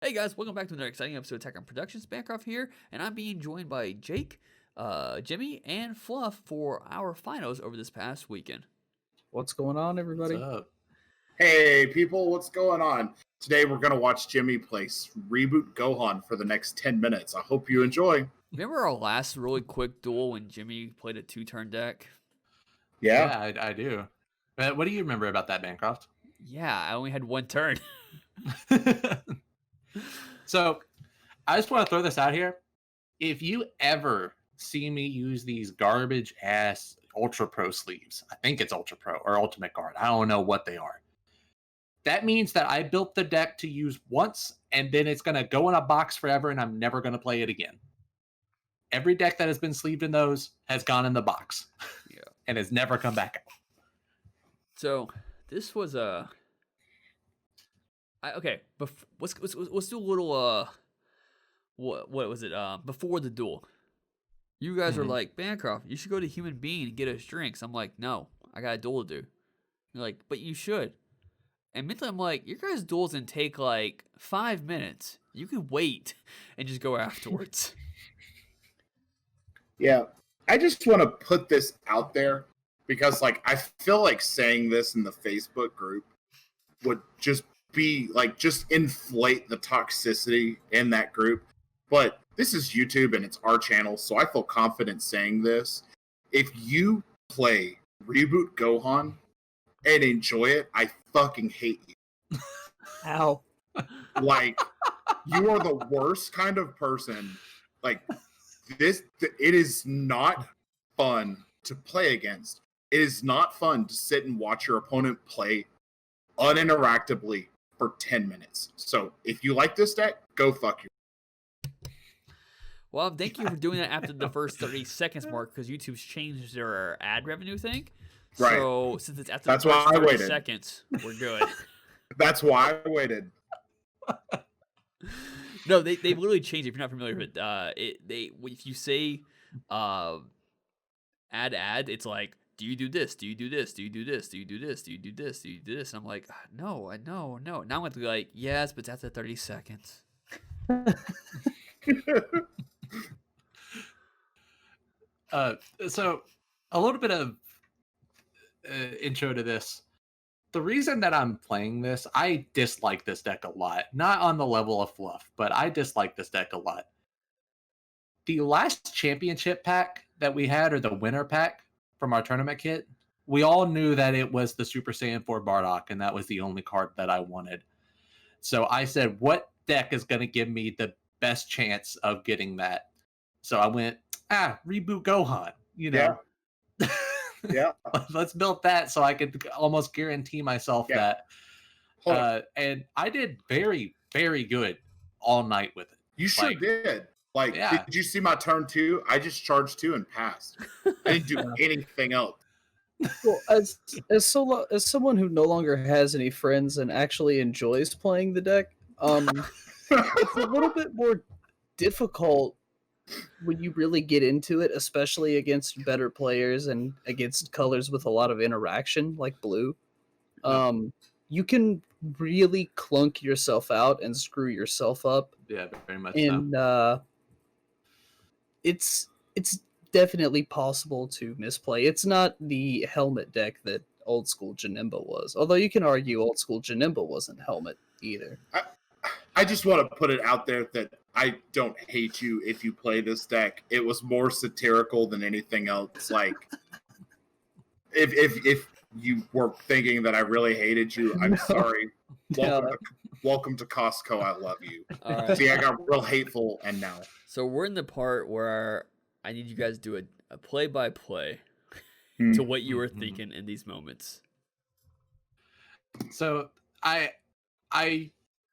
Hey guys, welcome back to another exciting episode of Attack on Productions. Bancroft here, and I'm being joined by Jake, Jimmy, and Fluff for our finals over this past weekend. What's going on, everybody? What's up? Hey people, what's going on? Today we're going to watch Jimmy play Reboot Gohan for the next 10 minutes. I hope you enjoy. Remember our last really quick duel when Jimmy played a 2-turn deck? Yeah. I do. But what do you remember about that, Bancroft? Yeah, I only had one turn. So, I just want to throw this out here. If you ever see me use these garbage ass Ultra Pro sleeves, I think it's Ultra Pro or Ultimate Guard. I don't know what they are. That means that I built the deck to use once, and then it's going to go in a box forever, and I'm never going to play it again. Every deck that has been sleeved in those has gone in the box, and has never come back out. So this was okay. Let's do a little what was it? Before the duel, you guys are like, Bancroft, you should go to Human Being and get us drinks. I'm like, no, I got a duel to do. You're like, but you should. And mentally, I'm like, your guys' duels can take like 5 minutes. You could wait and just go afterwards. Yeah. I just want to put this out there because I feel like saying this in the Facebook group would just be just inflate the toxicity in that group. But this is YouTube and it's our channel, so I feel confident saying this. If you play Reboot Gohan and enjoy it, I fucking hate you. Ow. You are the worst kind of person. It is not fun to play against. It is not fun to sit and watch your opponent play uninteractively for 10 minutes. So if you like this deck, go fuck you. Well, thank you for doing that after the first 30 seconds mark because YouTube's changed their ad revenue thing. Right. So since it's after That's the first why I 30 waited. seconds, we're good. That's why I waited. No, they've literally changed it. If you're not familiar with it, if you say ad, it's like, do you do this? Do you do this? Do you do this? Do you do this? Do you do this? Do you do this? And I'm like, no. Now I'm going to be like, yes, but it's after 30 seconds. So a little bit of intro to this. The reason that I'm playing this, I dislike this deck a lot. Not on the level of Fluff, but I dislike this deck a lot. The last championship pack that we had, or the winner pack from our tournament kit, we all knew that it was the Super Saiyan 4 Bardock, and that was the only card that I wanted. So I said, what deck is going to give me the best chance of getting that? So I went, Reboot Gohan, Yeah. Yeah. Let's build that so I could almost guarantee myself that. And I did very, very good all night with it. You sure did. Yeah. Did you see my turn 2? I just charged 2 and passed. I didn't do anything else. Well, as someone who no longer has any friends and actually enjoys playing the deck, it's a little bit more difficult when you really get into it, especially against better players and against colors with a lot of interaction, like blue. You can really clunk yourself out and screw yourself up. Yeah, very much and it's definitely possible to misplay. It's not the helmet deck that old school Janemba was, although you can argue old school Janemba wasn't helmet either. I just want to put it out there that I don't hate you if you play this deck. It was more satirical than anything else. If you were thinking that I really hated you, I'm sorry. Welcome to Costco. I love you. All right. See, I got real hateful, and now. So we're in the part where I need you guys to do a play-by-play to what you were thinking in these moments. So I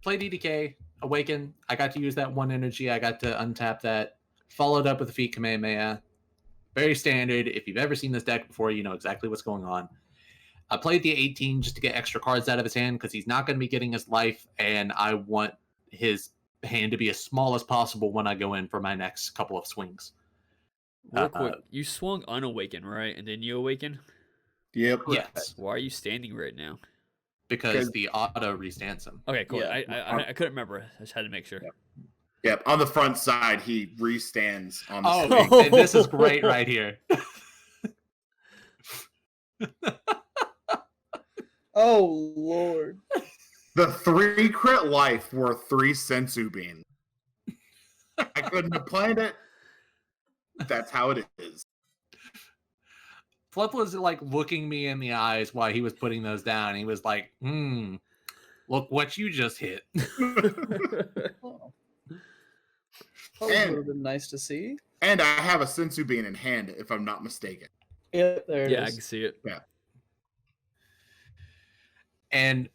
played EDK, Awaken. I got to use that one energy. I got to untap that. Followed up with Defeat Kamehameha. Very standard. If you've ever seen this deck before, you know exactly what's going on. I played the 18 just to get extra cards out of his hand because he's not going to be getting his life, and I want his hand to be as small as possible when I go in for my next couple of swings. Real quick, you swung unawakened, right? And then you awaken? Yep. Yes. Why are you standing right now? because the auto restands him. Okay, cool. Yeah. I couldn't remember. I just had to make sure. Yep, on the front side, he restands on the Oh, swing. and this is great right here. Oh Lord. The 3 crit life worth 3 sensu beans. I couldn't have planned it. That's how it is. Fluff was like looking me in the eyes while he was putting those down. He was like, look what you just hit. Oh. That would have been nice to see. And I have a sensu bean in hand, if I'm not mistaken. Yeah, there it Yeah, I is. can see it. And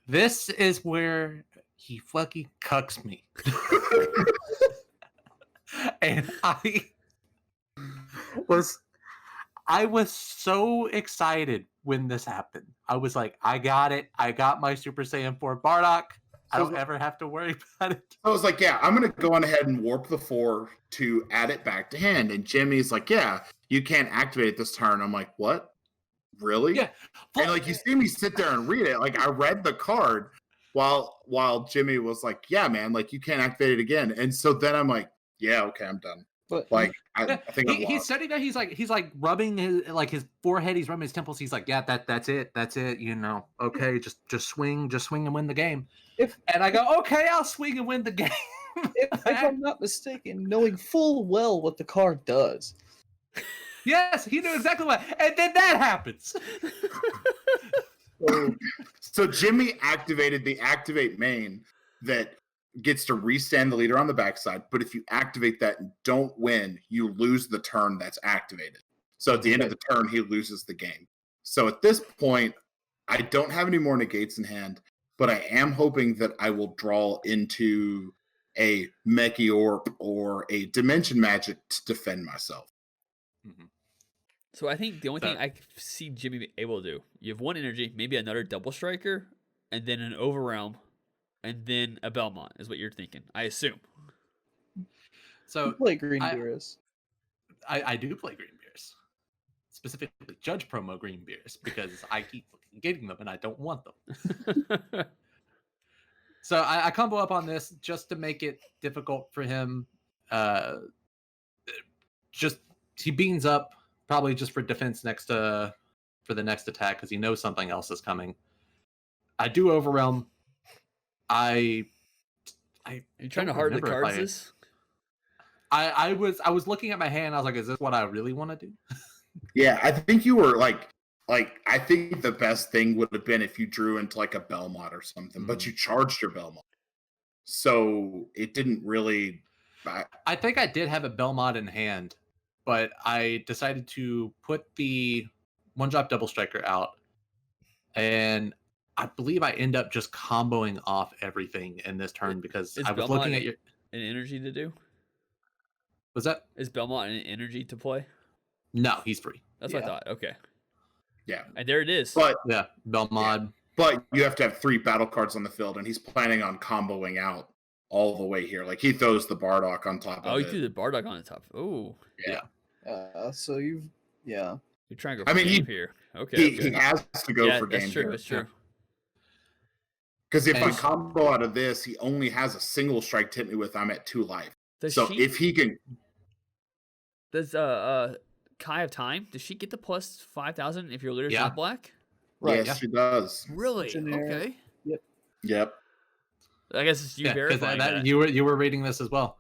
this is where he fucking cucks me. And I was so excited when this happened. I was like, I got it. I got my Super Saiyan 4 Bardock. I don't ever have to worry about it. I was like, yeah, I'm going to go on ahead and warp the 4 to add it back to hand. And Jimmy's like, yeah, you can't activate it this turn. I'm like, what? Really? Yeah. And like, you see me sit there and read it. Like, I read the card while Jimmy was like, yeah, man, like, you can't activate it again. And so then I'm like, yeah, okay, I'm done. But Like, I think I'm he's lost. sitting there. He's like rubbing his forehead. He's rubbing his temples. He's like, yeah, that's it. You know, okay, just swing and win the game. And I go, okay, I'll swing and win the game. if I'm not mistaken, knowing full well what the card does. Yes, he knew exactly what. And then that happens. So Jimmy activated the activate main that gets to restand the leader on the backside, but if you activate that and don't win, you lose the turn that's activated. So at the end of the turn, he loses the game. So at this point, I don't have any more negates in hand, but I am hoping that I will draw into a Mechiorp or a Dimension Magic to defend myself. Mm-hmm. So I think the only thing I see Jimmy be able to do, you have 1 energy, maybe another double striker, and then an overrealm, and then a Belmont is what you're thinking, I assume. So You play Green Beerus. I do play Green Beers. Specifically Judge promo Green Beers, because I keep getting them and I don't want them. So I combo up on this just to make it difficult for him. He beans up probably just for defense for the next attack because he knows something else is coming. I do overwhelm. You're trying to harden the cards this? I was looking at my hand. I was like, is this what I really want to do? Yeah, I think you were like I think the best thing would have been if you drew into like a Belmont or something, but you charged your Belmont. So it didn't really... I think I did have a Belmont in hand, but I decided to put the 1-drop double striker out, and I believe I end up just comboing off everything in this turn because I was looking at an energy to do. Was that? Is Belmont an energy to play? No, he's free. That's what I thought. Okay. Yeah. And there it is. But yeah, Belmont. Yeah. But you have to have 3 battle cards on the field, and he's planning on comboing out all the way here. Like, he throws the Bardock on top of it. Oh, you threw the Bardock on the top. Oh. Yeah. So you're trying to go for game here. Okay. He has to go for game here. That's true. Because if I combo out of this, he only has a single strike to hit me with. I'm at 2 life. If he can... Does Kai have time? Does she get the plus 5,000 if your leader's not black? right. Yes, she does. Really? Okay. Yep. I guess it's you verifying that. You were reading this as well.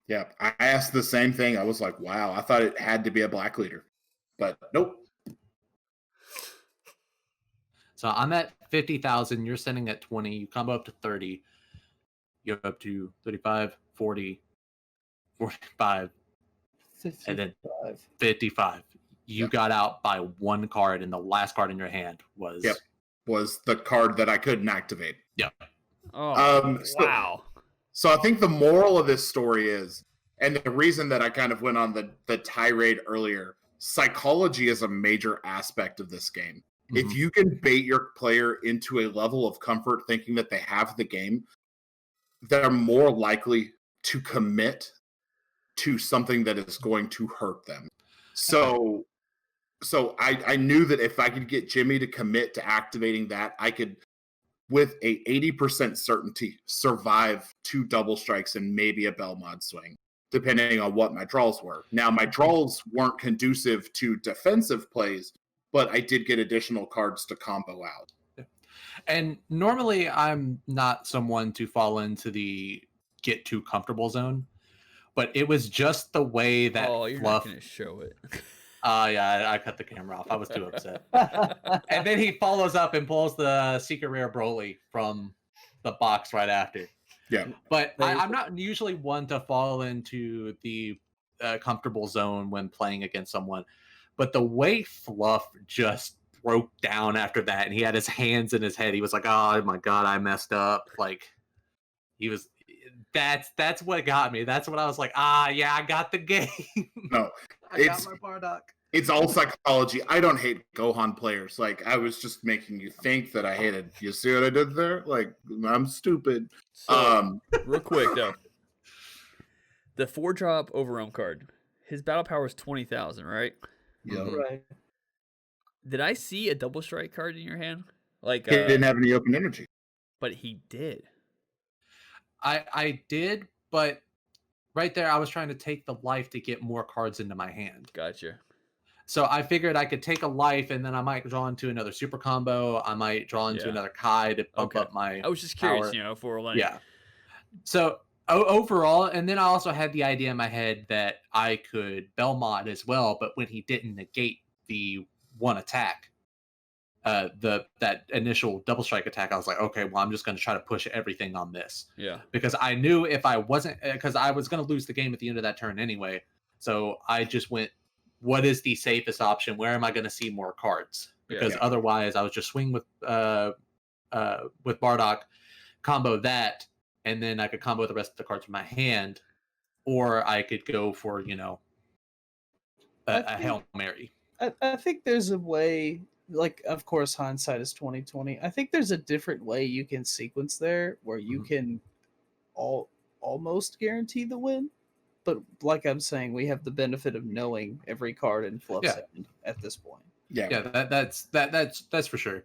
Yeah, I asked the same thing. I was like, wow, I thought it had to be a black leader. But nope. So I'm at 50,000. You're sending at 20. You combo up to 30. You're up to 35, 40, 45, 55. and then 55. You got out by 1 card, and the last card in your hand was... Yep. Was the card that I couldn't activate. Yeah. Oh, wow. So I think the moral of this story is, and the reason that I kind of went on the tirade earlier, psychology is a major aspect of this game. Mm-hmm. If you can bait your player into a level of comfort thinking that they have the game, they're more likely to commit to something that is going to hurt them. So So I knew that if I could get Jimmy to commit to activating that, I could, with a 80% certainty, survive 2 double strikes and maybe a Belmont swing, depending on what my draws were. Now, my draws weren't conducive to defensive plays, but I did get additional cards to combo out. And normally I'm not someone to fall into the get too comfortable zone, but it was just the way that you're Fluff. not gonna show it. Yeah, I cut the camera off. I was too upset. And then he follows up and pulls the secret rare Broly from the box right after. Yeah. But I'm not usually one to fall into the comfortable zone when playing against someone. But the way Fluff just broke down after that, and he had his hands in his head, he was like, "Oh my god, I messed up!" Like he was. That's what got me. That's what I was like. Yeah, I got the game. No, I got my Bardock. It's all psychology. I don't hate Gohan players. Like, I was just making you think that I hated. You see what I did there? Like, I'm stupid. So, real quick though, the 4-drop overwhelm card. His battle power is 20,000, right? Yeah. Right. Did I see a double strike card in your hand? Like He didn't have any open energy. But he did. I did, but right there I was trying to take the life to get more cards into my hand. Gotcha. So I figured I could take a life and then I might draw into another super combo. I might draw into another Kai to bump up my I was just curious, power. For like... Yeah. So overall, and then I also had the idea in my head that I could Belmont as well, but when he didn't negate the one attack, that initial double strike attack, I was like, okay, well, I'm just going to try to push everything on this. Yeah. Because I knew if I wasn't, because I was going to lose the game at the end of that turn anyway. So I just went, what is the safest option? Where am I going to see more cards? Because otherwise I was just swing with Bardock, combo that, and then I could combo the rest of the cards with my hand, or I could go for, a Hail Mary. I think there's a way, like, of course, hindsight is 20/20. I think there's a different way you can sequence there where you can almost guarantee the win. But like I'm saying, we have the benefit of knowing every card in Fluff's hand at this point. Yeah, that's for sure.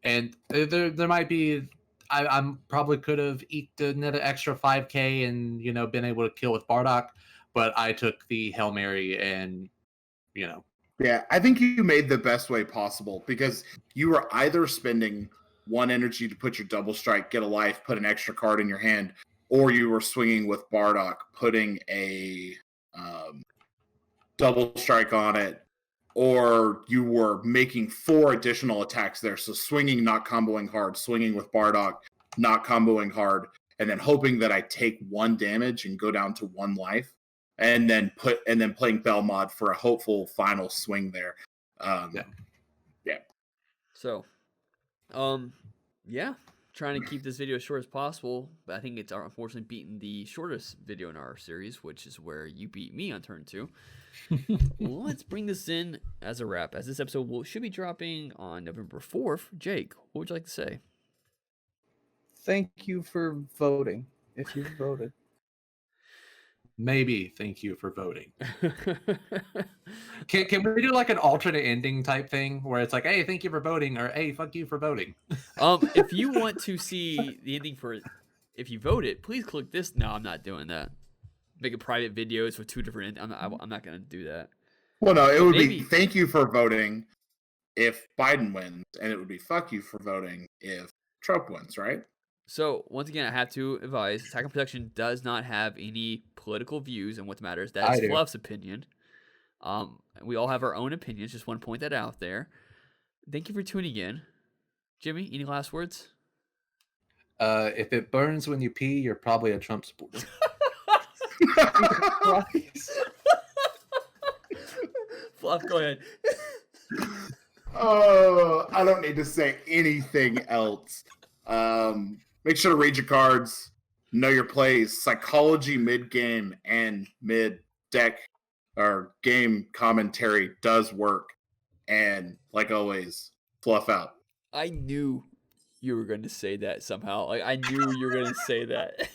And there might be, I'm probably could have eked another extra 5K and been able to kill with Bardock, but I took the Hail Mary and Yeah, I think you made the best way possible because you were either spending 1 energy to put your double strike, get a life, put an extra card in your hand, or you were swinging with Bardock, putting a double strike on it, or you were making 4 additional attacks there. So swinging, not comboing hard, swinging with Bardock, not comboing hard, and then hoping that I take 1 damage and go down to 1 life. And then playing Belmont for a hopeful final swing there. Yeah. So, trying to keep this video as short as possible, but I think it's unfortunately beaten the shortest video in our series, which is where you beat me on turn 2. Let's bring this in as a wrap, as this episode should be dropping on November 4th. Jake, what would you like to say? Thank you for voting, if you voted. Maybe thank you for voting. Can we do like an alternate ending type thing where it's like, hey, thank you for voting, or hey, fuck you for voting? If you want to see the ending for if you voted, please click this. No, I'm not doing that. Making private videos with 2 different. I'm not gonna do that. Well, no, it would be thank you for voting if Biden wins, and it would be fuck you for voting if Trump wins, right? So, once again, I have to advise, Attack on Protection does not have any political views on what matters. That is Fluff's opinion. We all have our own opinions. Just want to point that out there. Thank you for tuning in. Jimmy, any last words? If it burns when you pee, you're probably a Trump supporter. Fluff, go ahead. Oh, I don't need to say anything else. Make sure to read your cards, know your plays, psychology mid-game and mid-deck or game commentary does work. And like always, Fluff out. I knew you were going to say that somehow. Like I knew you were going to say that.